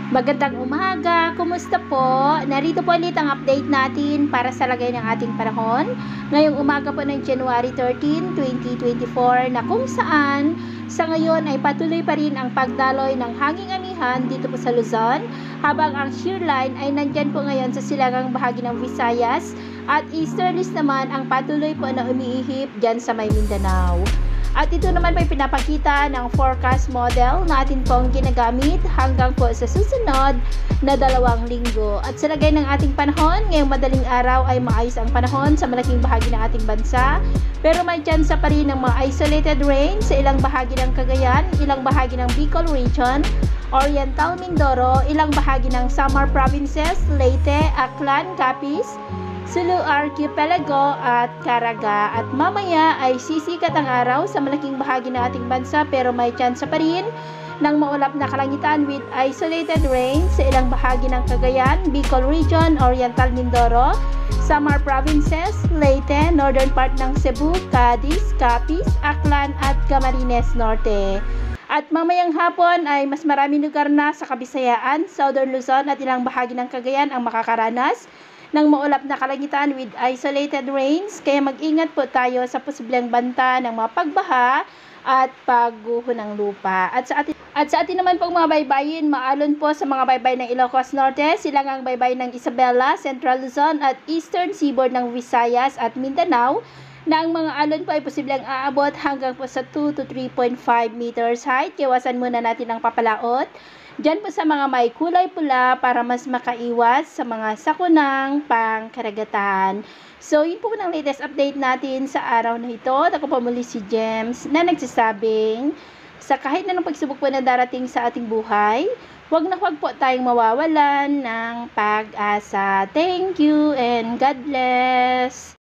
Magandang umaga, kumusta po? Narito po ulit ang update natin para sa lagay ng ating panahon. Ngayong umaga po ng January 13, 2024 na kung saan sa ngayon ay patuloy pa rin ang pagdaloy ng hanging amihan dito po sa Luzon, habang ang shear line ay nandyan po ngayon sa silangang bahagi ng Visayas at easterlies naman ang patuloy po na umiihip dyan sa may Mindanao. At ito naman po ay pinapakita ng forecast model na atin pong ginagamit hanggang po sa susunod na 2 linggo. At sa lagay ng ating panahon, ngayong madaling araw ay maayos ang panahon sa malaking bahagi ng ating bansa. Pero may tsansa pa rin ng mga isolated rain sa ilang bahagi ng Cagayan, ilang bahagi ng Bicol Region, Oriental Mindoro, ilang bahagi ng Samar Provinces, Leyte, Aklan, Capiz, Sulu Archipelago at Caraga. At mamaya ay sisikat ang araw sa malaking bahagi ng ating bansa pero may tsansa pa rin ng maulap na kalangitan with isolated rain sa ilang bahagi ng Cagayan, Bicol Region, Oriental Mindoro, Samar Provinces, Leyte, northern part ng Cebu, Cadiz, Capiz, Aklan at Camarines Norte. At mamayang hapon ay mas maraming lugar na sa Kabisayaan, Southern Luzon at ilang bahagi ng Cagayan ang makakaranas ng maulap na kalangitan with isolated rains, kaya mag-ingat po tayo sa posibleng banta ng mga pagbaha at pagguho ng lupa. At sa atin naman pong mga baybayin, maalon po sa mga baybay ng Ilocos Norte, silangang baybay ng Isabela, Central Luzon at Eastern Seaboard ng Visayas at Mindanao, na ang mga alon po ay posibleng aabot hanggang po sa 2 to 3.5 meters height. Iwasan muna natin ang papalaot diyan po sa mga may kulay pula para mas makaiwas sa mga sakunang pangkaragatan. So, yun po ang latest update natin sa araw na ito. Ako po muli si Gems na nagsasabing sa kahit na ng pagsubok po na darating sa ating buhay, huwag na huwag po tayong mawawalan ng pag-asa. Thank you and God bless!